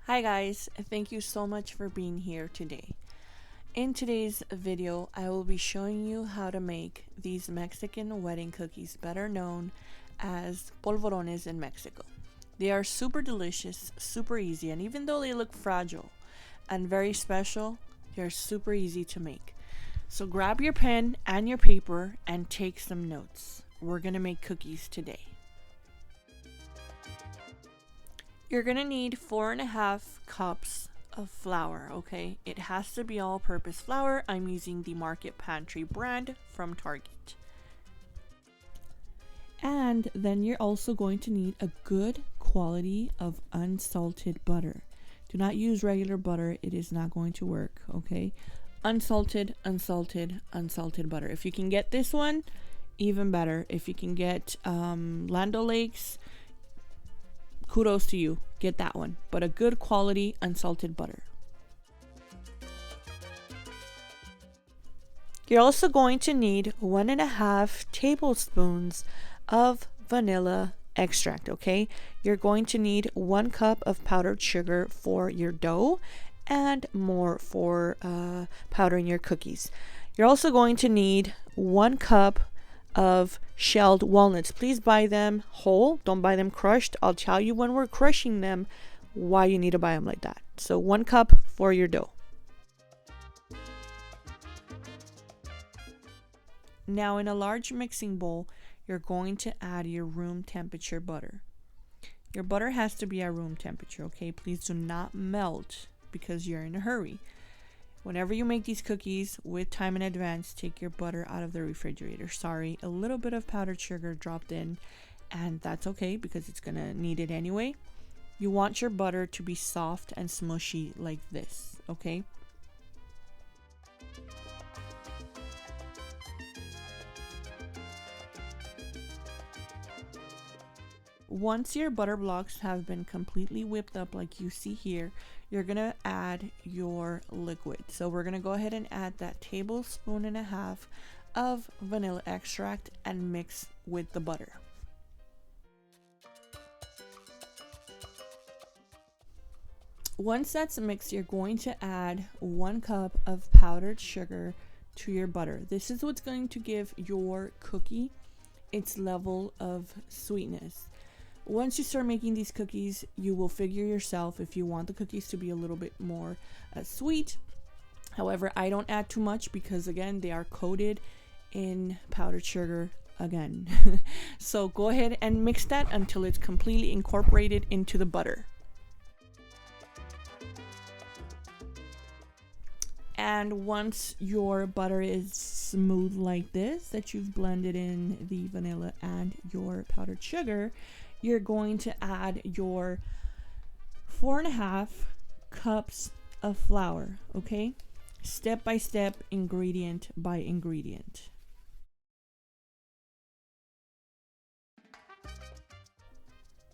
Hi guys, thank you so much for being here today. In today's video, I will be showing you how to make these Mexican wedding cookies, better known as polvorones in Mexico. They are super delicious, super easy, and even though they look fragile and very special, they're super easy to make. So grab your pen and your paper and take some notes. We're gonna make cookies today. You're gonna need 4.5 cups of flour, okay? It has to be all-purpose flour. I'm using the Market Pantry brand from Target. And then you're also going to need a good quality of unsalted butter. Do not use regular butter, it is not going to work, okay? Unsalted butter. If you can get this one, even better. If you can get Land O'Lakes, kudos to you, get that one, but a good quality unsalted butter. You're also going to need 1.5 tablespoons of vanilla extract, okay? You're going to need 1 cup of powdered sugar for your dough and more for powdering your cookies. You're also going to need 1 cup of shelled walnuts. Please buy them whole, don't buy them crushed. I'll tell you when we're crushing them why you need to buy them like that. So 1 cup for your dough. Now in a large mixing bowl, you're going to add your room temperature butter. Your butter has to be at room temperature, okay? Please do not melt because you're in a hurry. Whenever you make these cookies with time in advance, take your butter out of the refrigerator. Sorry, a little bit of powdered sugar dropped in, and that's okay because it's gonna need it anyway. You want your butter to be soft and smushy like this, okay? Once your butter blocks have been completely whipped up like you see here, you're gonna add your liquid. So we're gonna go ahead and add that 1.5 tablespoons of vanilla extract and mix with the butter. Once that's mixed, you're going to add 1 cup of powdered sugar to your butter. This is what's going to give your cookie its level of sweetness. Once you start making these cookies, you will figure yourself if you want the cookies to be a little bit more sweet. However, I don't add too much because again, they are coated in powdered sugar again. So go ahead and mix that until it's completely incorporated into the butter. And once your butter is smooth like this, that you've blended in the vanilla and your powdered sugar, you're going to add your 4.5 cups of flour, okay? Step by step, ingredient by ingredient.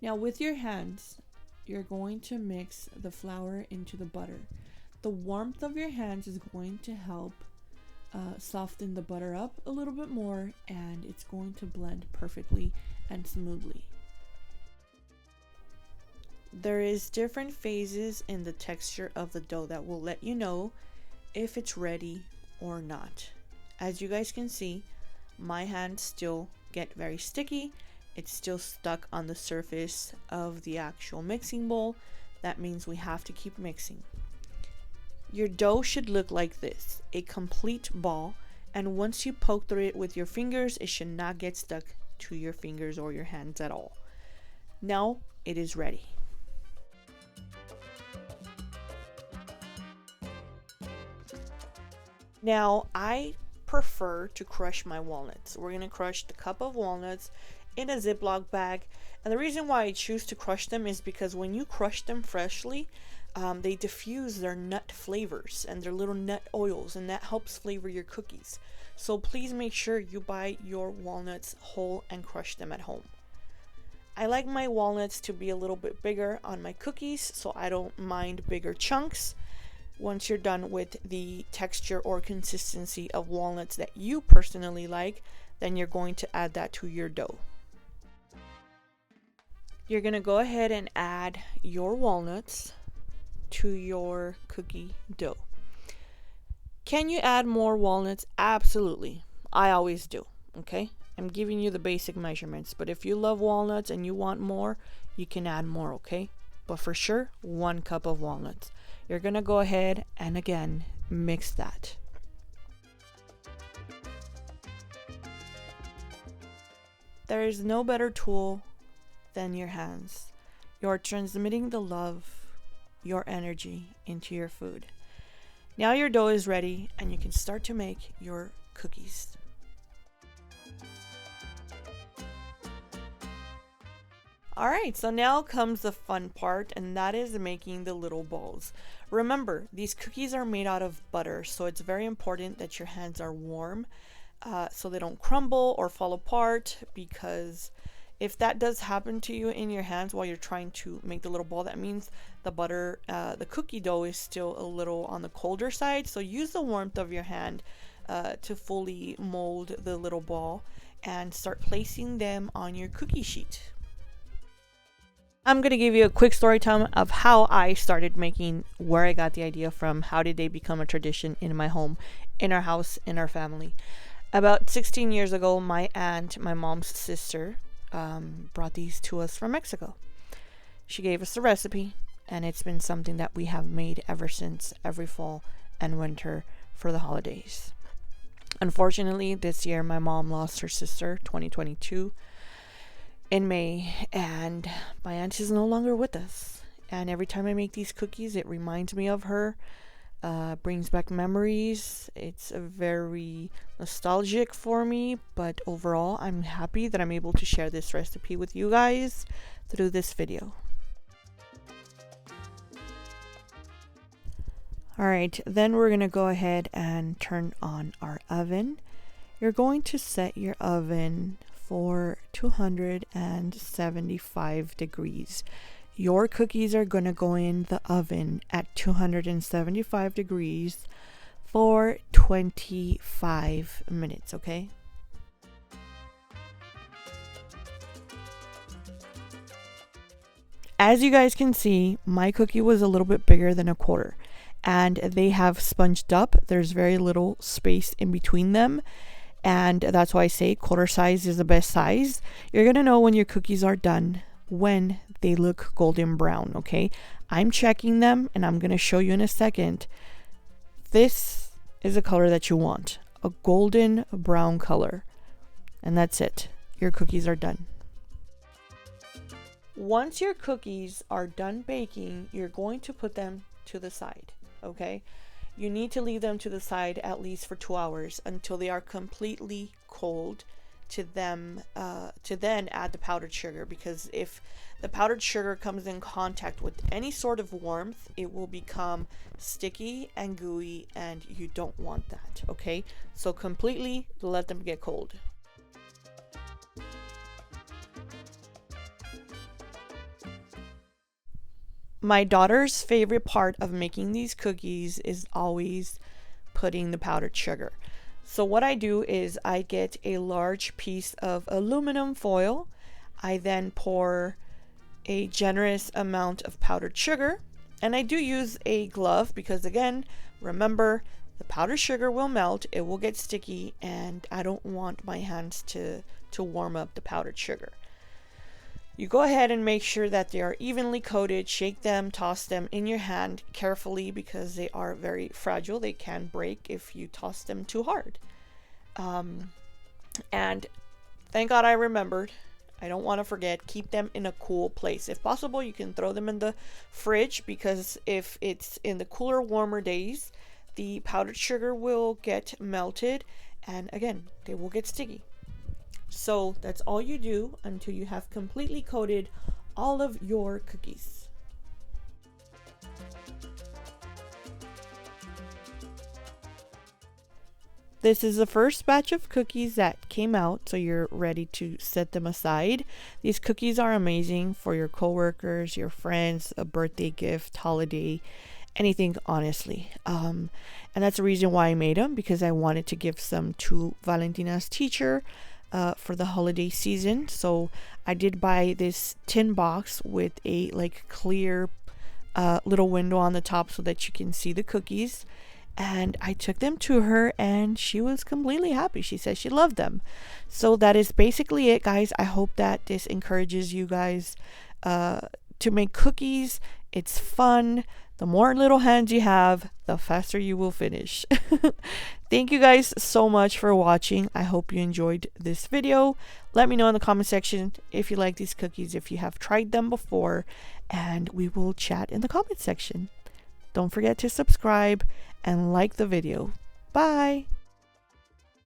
Now with your hands, you're going to mix the flour into the butter. The warmth of your hands is going to help soften the butter up a little bit more, and it's going to blend perfectly and smoothly. There is different phases in the texture of the dough that will let you know if it's ready or not. As you guys can see, my hands still get very sticky. It's still stuck on the surface of the actual mixing bowl. That means we have to keep mixing. Your dough should look like this, a complete ball, and once you poke through it with your fingers, it should not get stuck to your fingers or your hands at all. Now it is ready. Now I prefer to crush my walnuts. We're gonna crush the cup of walnuts in a Ziploc bag, and the reason why I choose to crush them is because when you crush them freshly, they diffuse their nut flavors and their little nut oils, and that helps flavor your cookies. So please make sure you buy your walnuts whole and crush them at home. I like my walnuts to be a little bit bigger on my cookies, so I don't mind bigger chunks. Once you're done with the texture or consistency of walnuts that you personally like, then you're going to add that to your dough. You're going to go ahead and add your walnuts. to your cookie dough. Can you add more walnuts? Absolutely. I always do. Okay, I'm giving you the basic measurements, but if you love walnuts and you want more, you can add more. Okay, but for sure 1 cup of walnuts. You're gonna go ahead and again mix that. There is no better tool than your hands. You're transmitting the love, your energy into your food. Now your dough is ready and you can start to make your cookies. Alright, so now comes the fun part, and that is making the little balls. Remember, these cookies are made out of butter, so it's very important that your hands are warm so they don't crumble or fall apart, because if that does happen to you in your hands while you're trying to make the little ball, that means the butter, the cookie dough is still a little on the colder side. So use the warmth of your hand to fully mold the little ball and start placing them on your cookie sheet. I'm going to give you a quick story time of how I started making, where I got the idea from, how did they become a tradition in my home, in our house, in our family. About 16 years ago, my aunt, my mom's sister, brought these to us from Mexico. She gave us the recipe, and it's been something that we have made ever since, every fall and winter for the holidays. Unfortunately, this year my mom lost her sister, 2022, in May, and my aunt is no longer with us. And every time I make these cookies, it reminds me of her, brings back memories. It's a very nostalgic for me, but overall I'm happy that I'm able to share this recipe with you guys through this video. Alright, then we're gonna go ahead and turn on our oven. You're going to set your oven for 275 degrees. Your cookies are going to go in the oven at 275 degrees for 25 minutes, okay? As you guys can see, my cookie was a little bit bigger than a quarter, and they have sponged up. There's very little space in between them. And that's why I say quarter size is the best size. You're going to know when your cookies are done when they look golden brown, okay? I'm checking them and I'm going to show you in a second. This is the color that you want, a golden brown color. And that's it. Your cookies are done. Once your cookies are done baking, you're going to put them to the side, okay? You need to leave them to the side at least for 2 hours until they are completely cold to then add the powdered sugar, because if the powdered sugar comes in contact with any sort of warmth, it will become sticky and gooey, and you don't want that, okay? So completely let them get cold. My daughter's favorite part of making these cookies is always putting the powdered sugar. So what I do is I get a large piece of aluminum foil. I then pour a generous amount of powdered sugar, and I do use a glove because, again, remember, the powdered sugar will melt, it will get sticky, and I don't want my hands to warm up the powdered sugar. You go ahead and make sure that they are evenly coated. Shake them, toss them in your hand carefully because they are very fragile. They can break if you toss them too hard. And thank God I remembered. I don't want to forget. Keep them in a cool place. If possible, you can throw them in the fridge, because if it's in the cooler, warmer days, the powdered sugar will get melted, and again, they will get sticky. So that's all you do until you have completely coated all of your cookies. This is the first batch of cookies that came out, so you're ready to set them aside. These cookies are amazing for your coworkers, your friends, a birthday gift, holiday, anything, honestly. And that's the reason why I made them, because I wanted to give some to Valentina's teacher for the holiday season. So I did buy this tin box with a clear little window on the top so that you can see the cookies. And I took them to her and she was completely happy. She said she loved them. So that is basically it, guys. I hope that this encourages you guys to make cookies. It's fun. The more little hands you have, the faster you will finish. Thank you guys so much for watching. I hope you enjoyed this video. Let me know in the comment section if you like these cookies, if you have tried them before, and we will chat in the comment section. Don't forget to subscribe and like the video. Bye!